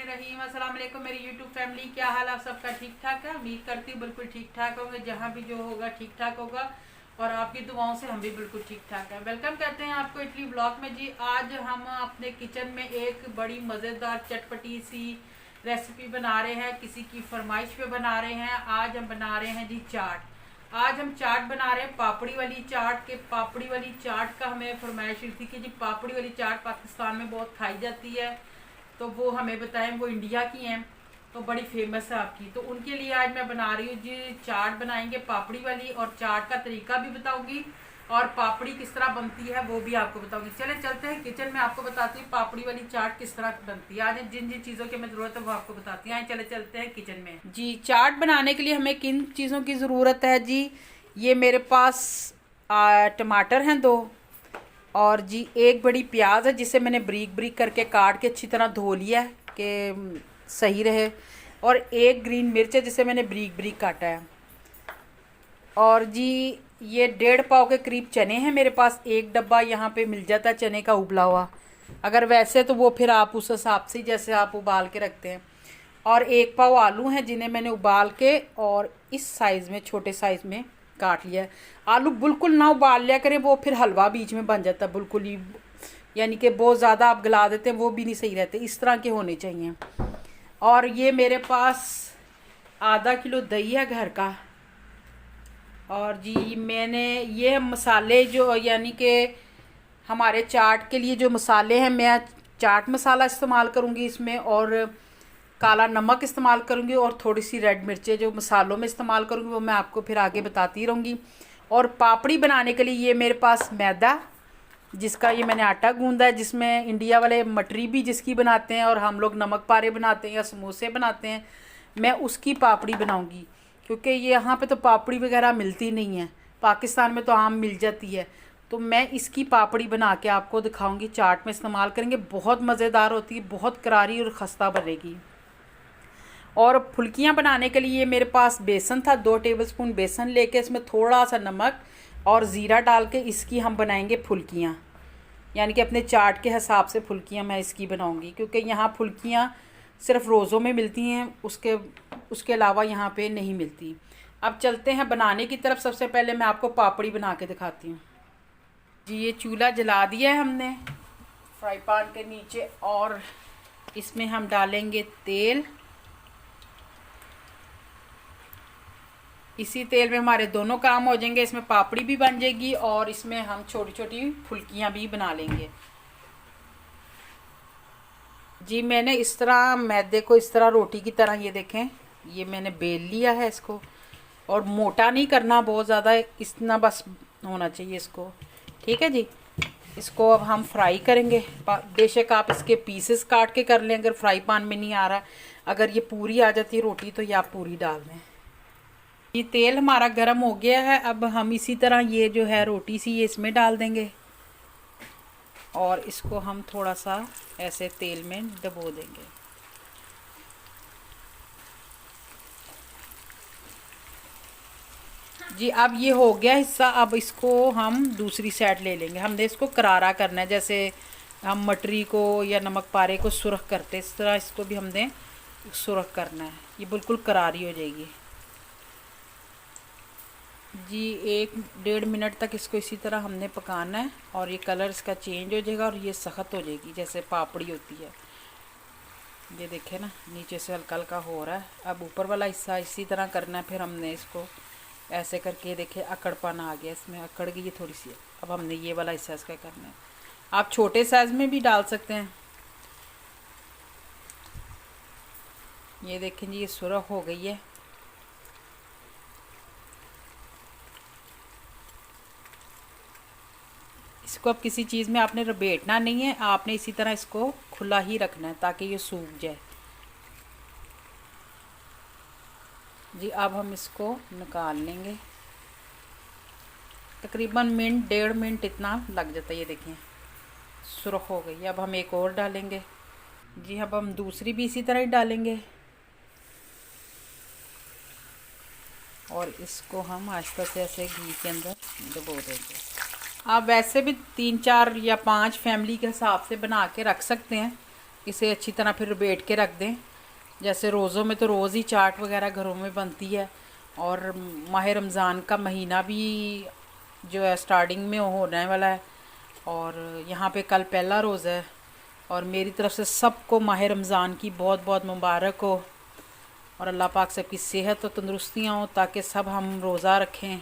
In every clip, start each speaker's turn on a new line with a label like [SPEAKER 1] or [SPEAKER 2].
[SPEAKER 1] रहीम अस्सलाम वालेकुम मेरी यूट्यूब फैमिली, क्या हाल आप सबका? ठीक ठाक है। उम्मीद करती हूँ बिल्कुल ठीक ठाक होंगे। जहाँ भी जो होगा ठीक ठाक होगा और आपकी दुआओं से हम भी बिल्कुल ठीक ठाक हैं। वेलकम करते हैं आपको इटली ब्लॉग में जी। आज हम अपने किचन में एक बड़ी मज़ेदार चटपटी सी रेसिपी बना रहे हैं, किसी की फरमाइश पे बना रहे हैं। आज हम बना रहे हैं जी चाट। आज हम चाट बना रहे हैं पापड़ी वाली चाट के। पापड़ी वाली चाट का हमें फरमाइश हुई थी कि जी पापड़ी वाली चाट पाकिस्तान में बहुत खाई जाती है, तो वो हमें बताएं, वो इंडिया की हैं तो बड़ी फेमस है आपकी। तो उनके लिए आज मैं बना रही हूँ जी चाट बनाएंगे पापड़ी वाली, और चाट का तरीका भी बताऊंगी और पापड़ी किस तरह बनती है वो भी आपको बताऊंगी। चले चलते हैं किचन में, आपको बताती हूँ पापड़ी वाली चाट किस तरह बनती है। आज जिन जिन चीज़ों की हमें ज़रूरत है वो आपको बताती हैं। चले चलते हैं किचन में जी। चाट बनाने के लिए हमें किन चीज़ों की ज़रूरत है जी? ये मेरे पास टमाटर हैं 2, और जी एक बड़ी प्याज है जिसे मैंने ब्रीक ब्रीक करके काट के अच्छी तरह धो लिया है कि सही रहे, और एक ग्रीन मिर्च है जिसे मैंने ब्रीक ब्रीक काटा है। और जी ये 1.5 पाव के करीब चने हैं मेरे पास। एक डब्बा यहाँ पे मिल जाता है चने का उबला हुआ, अगर वैसे तो वो फिर आप उस हिसाब से जैसे आप उबाल के रखते हैं। और 1 पाव आलू हैं जिन्हें मैंने उबाल के और इस साइज़ में, छोटे साइज़ में काट लिया है। आलू बिल्कुल ना उबाल लिया करें, वो फिर हलवा बीच में बन जाता है बिल्कुल ही, यानी कि बहुत ज़्यादा आप गला देते हैं वो भी नहीं सही रहते, इस तरह के होने चाहिए। और ये मेरे पास आधा किलो दही है घर का। और जी मैंने ये मसाले जो, यानी कि हमारे चाट के लिए जो मसाले हैं, मैं चाट मसाला इस्तेमाल करूँगी इसमें, और काला नमक इस्तेमाल करूँगी, और थोड़ी सी रेड मिर्चें जो मसालों में इस्तेमाल करूँगी वो मैं आपको फिर आगे बताती रहूँगी। और पापड़ी बनाने के लिए ये मेरे पास मैदा, जिसका ये मैंने आटा गूंदा है, जिसमें इंडिया वाले मटरी भी जिसकी बनाते हैं और हम लोग नमक पारे बनाते हैं या समोसे बनाते हैं, मैं उसकी पापड़ी बनाऊँगी। क्योंकि ये यहाँ पे तो पापड़ी वगैरह मिलती नहीं है, पाकिस्तान में तो आम मिल जाती है, तो मैं इसकी पापड़ी बना के आपको दिखाऊँगी। चाट में इस्तेमाल करेंगे, बहुत मज़ेदार होती है, बहुत करारी और खस्ता बनेगी। और फुल्कियाँ बनाने के लिए मेरे पास बेसन था, 2 टेबलस्पून बेसन लेके इसमें थोड़ा सा नमक और ज़ीरा डाल के इसकी हम बनाएंगे फुल्कियाँ, यानी कि अपने चाट के हिसाब से फुल्कियाँ मैं इसकी बनाऊंगी। क्योंकि यहाँ फुल्कियाँ सिर्फ रोज़ों में मिलती हैं, उसके अलावा यहाँ पे नहीं मिलती। अब चलते हैं बनाने की तरफ। सबसे पहले मैं आपको पापड़ी बना के दिखाती हूँ जी। ये चूल्हा जला दिया है हमने फ्राई पैन के नीचे, और इसमें हम डालेंगे तेल। इसी तेल में हमारे दोनों काम हो जाएंगे, इसमें पापड़ी भी बन जाएगी और इसमें हम छोटी छोटी फुल्कियाँ भी बना लेंगे जी। मैंने इस तरह मैदे को इस तरह रोटी की तरह, ये देखें, ये मैंने बेल लिया है इसको, और मोटा नहीं करना बहुत ज़्यादा, इतना बस होना चाहिए इसको, ठीक है जी। इसको अब हम फ्राई करेंगे। बेशक आप इसके पीसेस काट के कर लें अगर फ्राई पैन में नहीं आ रहा। अगर ये पूरी आ जाती है रोटी तो ये आप पूरी डाल दें। ये तेल हमारा गर्म हो गया है, अब हम इसी तरह ये जो है रोटी सी ये इसमें डाल देंगे, और इसको हम थोड़ा सा ऐसे तेल में डुबो देंगे जी। अब ये हो गया हिस्सा, अब इसको हम दूसरी साइड ले लेंगे। हमने इसको करारा करना है, जैसे हम मटरी को या नमक पारे को सुरख करते, इस तरह इसको भी हमने सुरख करना है। ये बिल्कुल करारी हो जाएगी जी। 1-1.5 मिनट तक इसको इसी तरह हमने पकाना है, और ये कलर इसका चेंज हो जाएगा और ये सख्त हो जाएगी जैसे पापड़ी होती है। ये देखें ना, नीचे से हल्का हल्का हो रहा है। अब ऊपर वाला हिस्सा इसी तरह करना है। फिर हमने इसको ऐसे करके, देखे अकड़पन आ गया इसमें, अकड़ गई थोड़ी सी। अब हमने ये वाला हिस्सा इसका करना है। आप छोटे साइज़ में भी डाल सकते हैं। ये देखें जी, ये सुरख हो गई है। इसको अब किसी चीज़ में आपने लपेटना नहीं है, आपने इसी तरह इसको खुला ही रखना है ताकि ये सूख जाए जी। अब हम इसको निकाल लेंगे, तकरीबन 1-1.5 मिनट इतना लग जाता है। ये देखें सुर्ख हो गई। अब हम एक और डालेंगे जी। अब हम दूसरी भी इसी तरह ही डालेंगे, और इसको हम आहिस्ता से ऐसे घी के अंदर डुबो देंगे। आप वैसे भी 3-4 या 5 फैमिली के हिसाब से बना के रख सकते हैं, इसे अच्छी तरह फिर लपेट के रख दें। जैसे रोज़ों में तो रोज़ ही चाट वगैरह घरों में बनती है, और माह रमज़ान का महीना भी जो है स्टार्टिंग में होने वाला है, और यहाँ पे कल पहला रोज़ा है। और मेरी तरफ़ से सबको माह रमज़ान की बहुत बहुत मुबारक हो, और अल्लाह पाक सबकी सेहत और तंदुरुस्तियाँ हो, ताकि सब हम रोज़ा रखें।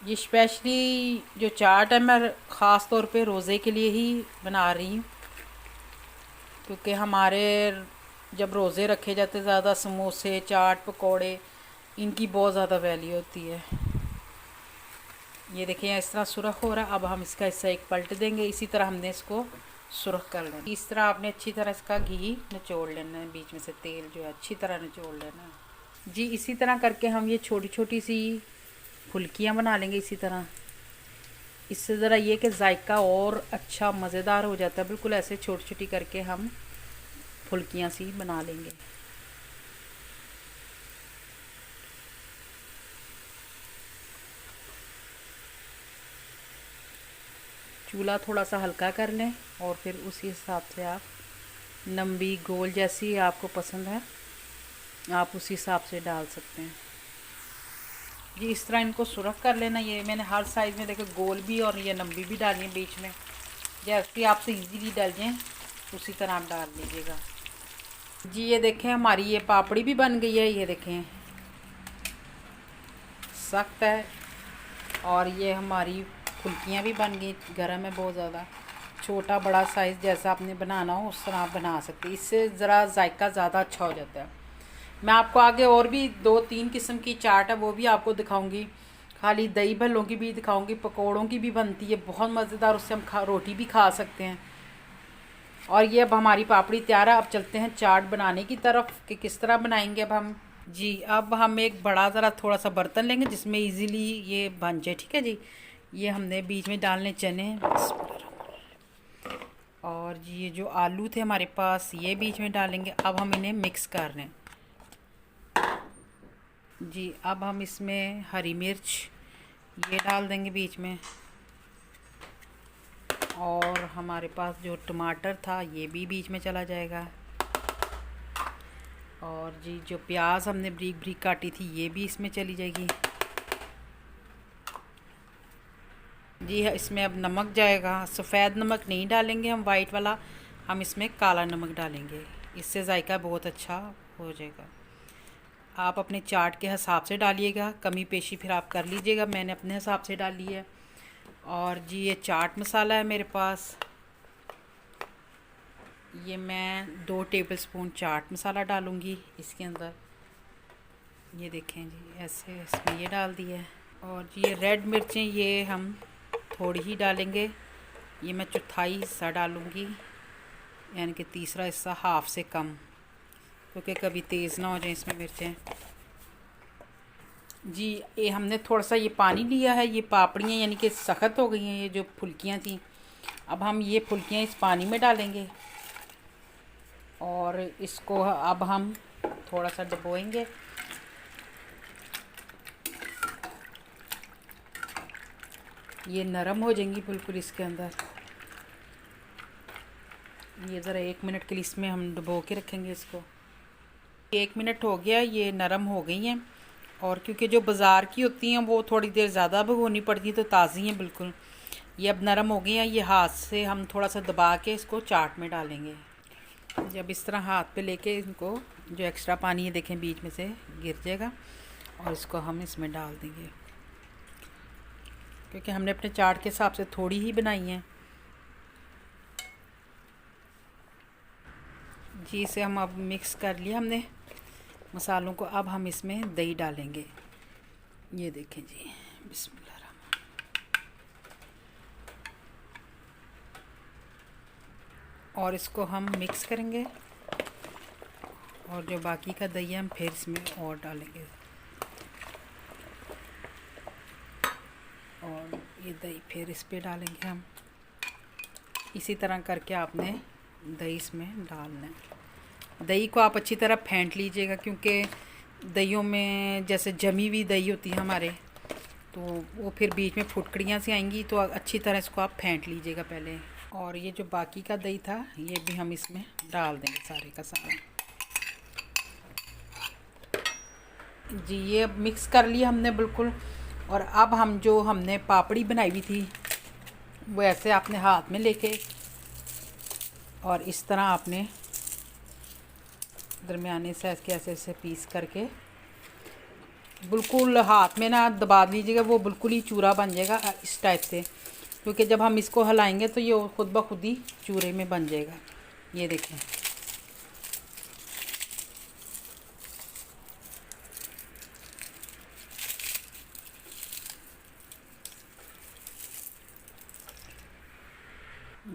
[SPEAKER 1] ये स्पेशली जो चाट है मैं ख़ास तौर पे रोज़े के लिए ही बना रही हूँ, क्योंकि हमारे जब रोज़े रखे जाते ज़्यादा समोसे चाट पकोड़े इनकी बहुत ज़्यादा वैल्यू होती है। ये देखिए इस तरह सुरख हो रहा है। अब हम इसका हिस्सा एक पलट देंगे, इसी तरह हमने इसको सुरख कर लेना। इस तरह आपने अच्छी तरह इसका घी निचोड़ लेना है, बीच में से तेल जो है अच्छी तरह निचोड़ लेना है जी। इसी तरह करके हम ये छोटी छोटी सी फुल्कियाँ बना लेंगे इसी तरह। इससे ज़रा ये कि जायका और अच्छा मज़ेदार हो जाता है। बिल्कुल ऐसे छोटी छोटी करके हम फुल्कियाँ सी बना लेंगे। चूल्हा थोड़ा सा हल्का कर लें, और फिर उसी हिसाब से आप लंबी गोल जैसी आपको पसंद है आप उसी हिसाब से डाल सकते हैं जी। इस तरह इनको सुरख कर लेना। ये मैंने हर साइज़ में देखो गोल भी और ये लंबी भी डाली है बीच में, जैसे आपसे इजीली डल जाए उसी तरह आप डाल लीजिएगा जी। ये देखें हमारी ये पापड़ी भी बन गई है, ये देखें सख्त है। और ये हमारी फुल्कियाँ भी बन गई गर्म है बहुत ज़्यादा। छोटा बड़ा साइज़ जैसा आपने बनाना हो उस तरह आप बना सकते हैं, इससे ज़रा जायका ज़्यादा अच्छा हो जाता है। मैं आपको आगे और भी 2-3 किस्म की चाट है वो भी आपको दिखाऊंगी, खाली दही भल्लों की भी दिखाऊंगी, पकोड़ों की भी बनती है बहुत मज़ेदार, उससे हम रोटी भी खा सकते हैं। और ये अब हमारी पापड़ी तैयार है। अब चलते हैं चाट बनाने की तरफ कि किस तरह बनाएंगे अब हम जी। अब हम एक बड़ा ज़रा थोड़ा सा बर्तन लेंगे जिसमें इजीली ये बन जाए, ठीक है जी। ये हमने बीच में डालने चने, और जी ये जो आलू थे हमारे पास ये बीच में डालेंगे। अब हम इन्हें मिक्स कर रहे हैं जी। अब हम इसमें हरी मिर्च ये डाल देंगे बीच में, और हमारे पास जो टमाटर था ये भी बीच में चला जाएगा, और जी जो प्याज हमने ब्रीक ब्रीक काटी थी ये भी इसमें चली जाएगी जी। इसमें अब नमक जाएगा, सफ़ेद नमक नहीं डालेंगे हम, वाइट वाला, हम इसमें काला नमक डालेंगे, इससे जायका बहुत अच्छा हो जाएगा। आप अपने चाट के हिसाब से डालिएगा, कमी पेशी फिर आप कर लीजिएगा, मैंने अपने हिसाब से डाली है। और जी ये चाट मसाला है मेरे पास, ये मैं 2 टेबलस्पून चाट मसाला डालूँगी इसके अंदर। ये देखें जी ऐसे इसमें ये डाल दिया है। और जी ये रेड मिर्चें ये हम थोड़ी ही डालेंगे, ये मैं चौथाई हिस्सा डालूँगी, यानी कि तीसरा हिस्सा, हाफ़ से कम, क्योंकि कभी तेज़ ना हो जाए इसमें मिर्चें जी। ये हमने थोड़ा सा ये पानी लिया है, ये पापड़ियाँ यानी कि सख्त हो गई हैं ये जो फुल्कियाँ थी। अब हम ये फुल्कियाँ इस पानी में डालेंगे, और इसको अब हम थोड़ा सा डुबोएंगे। ये नरम हो जाएंगी बिल्कुल इसके अंदर। ये ज़रा 1 मिनट के लिए इसमें हम डुबो के रखेंगे इसको। 1 मिनट हो गया, ये नरम हो गई हैं। और क्योंकि जो बाज़ार की होती हैं वो थोड़ी देर ज़्यादा भिगोनी पड़ती है, तो ताज़ी हैं बिल्कुल। ये अब नरम हो गई हैं, ये हाथ से हम थोड़ा सा दबा के इसको चाट में डालेंगे। जब इस तरह हाथ पे लेके इनको जो एक्स्ट्रा पानी है देखें बीच में से गिर जाएगा, और इसको हम इसमें डाल देंगे, क्योंकि हमने अपने चाट के हिसाब से थोड़ी ही बनाई है जी। इसे हम अब मिक्स कर लिया हमने मसालों को। अब हम इसमें दही डालेंगे, ये देखें जी, बिस्मिल्लाह। और इसको हम मिक्स करेंगे, और जो बाकी का दही है हम फिर इसमें और डालेंगे, और ये दही फिर इस पे डालेंगे हम। इसी तरह करके आपने दही इसमें डालना है। दही को आप अच्छी तरह फेंट लीजिएगा, क्योंकि दहियों में जैसे जमी हुई दही होती है हमारे, तो वो फिर बीच में फुटकड़ियाँ सी आएंगी, तो अच्छी तरह इसको आप फेंट लीजिएगा पहले। और ये जो बाकी का दही था ये भी हम इसमें डाल देंगे सारे का सारा। जी ये अब मिक्स कर लिया हमने बिल्कुल। और अब हम जो हमने पापड़ी बनाई हुई थी वो ऐसे आपने हाथ में लेके और इस तरह आपने दरमियाने साइज़ के ऐसे ऐसे पीस करके बिल्कुल हाथ में ना दबा दीजिएगा, वो बिल्कुल ही चूरा बन जाएगा इस टाइप से, क्योंकि जब हम इसको हिलाएंगे तो ये खुद ब खुद ही चूरे में बन जाएगा। ये देखें।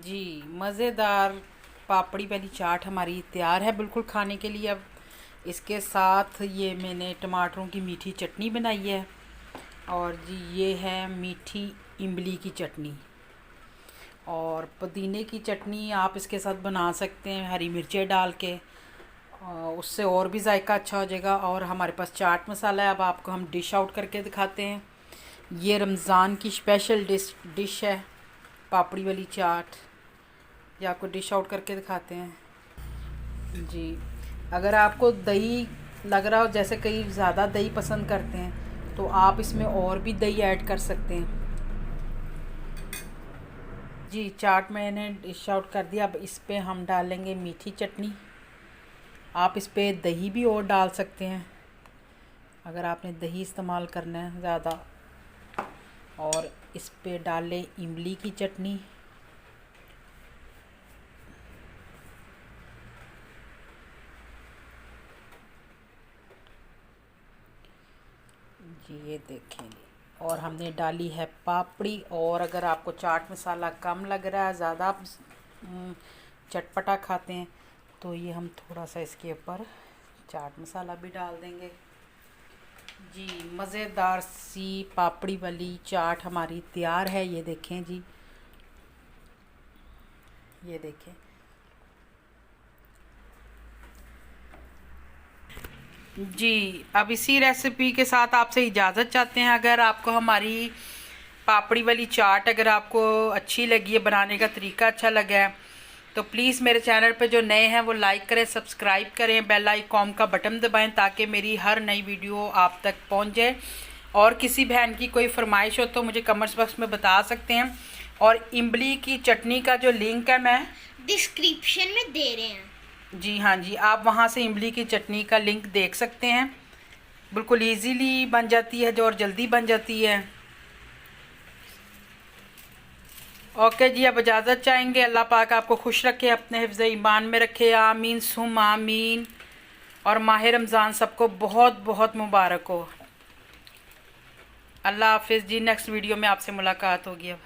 [SPEAKER 1] जी मज़ेदार पापड़ी वाली चाट हमारी तैयार है बिल्कुल खाने के लिए। अब इसके साथ ये मैंने टमाटरों की मीठी चटनी बनाई है और जी ये है मीठी इमली की चटनी और पुदीने की चटनी आप इसके साथ बना सकते हैं हरी मिर्चें डाल के, उससे और भी जायका अच्छा हो जाएगा। और हमारे पास चाट मसाला है। अब आपको हम डिश आउट करके दिखाते हैं। ये रमज़ान की स्पेशल डिश है पापड़ी वाली चाट। ये आपको डिश आउट करके दिखाते हैं। जी अगर आपको दही लग रहा हो, जैसे कई ज़्यादा दही पसंद करते हैं, तो आप इसमें और भी दही ऐड कर सकते हैं। जी चाट मैंने डिश आउट कर दिया। अब इस पे हम डालेंगे मीठी चटनी। आप इस पे दही भी और डाल सकते हैं अगर आपने दही इस्तेमाल करना है ज़्यादा। और इस पे डालें इमली की चटनी। जी ये देखें। और हमने डाली है पापड़ी। और अगर आपको चाट मसाला कम लग रहा है, ज़्यादा आप चटपटा खाते हैं, तो ये हम थोड़ा सा इसके ऊपर चाट मसाला भी डाल देंगे। जी मज़ेदार सी पापड़ी वाली चाट हमारी तैयार है। ये देखें जी, ये देखें। जी अब इसी रेसिपी के साथ आपसे इजाज़त चाहते हैं। अगर आपको हमारी पापड़ी वाली चाट अगर आपको अच्छी लगी है, बनाने का तरीका अच्छा लगा है, तो प्लीज़ मेरे चैनल पे जो नए हैं वो लाइक करें, सब्सक्राइब करें, बेल आइकॉन का बटन दबाएं ताकि मेरी हर नई वीडियो आप तक पहुंच जाए। और किसी बहन की कोई फरमाइश हो तो मुझे कमेंट्स बॉक्स में बता सकते हैं। और इमली की चटनी का जो लिंक है मैं
[SPEAKER 2] डिस्क्रिप्शन में दे रहे हैं।
[SPEAKER 1] जी हाँ जी, आप वहाँ से इमली की चटनी का लिंक देख सकते हैं। बिल्कुल इजीली बन जाती है जो, और जल्दी बन जाती है। ओके जी, अब इजाज़त चाहेंगे। अल्लाह पाक आपको खुश रखे, अपने हिफ्ज़ ईमान में रखे, आमीन सुम आमीन। और माह रमज़ान सबको बहुत बहुत मुबारक हो। अल्लाह हाफिज़ जी। नेक्स्ट वीडियो में आपसे मुलाकात होगी अब।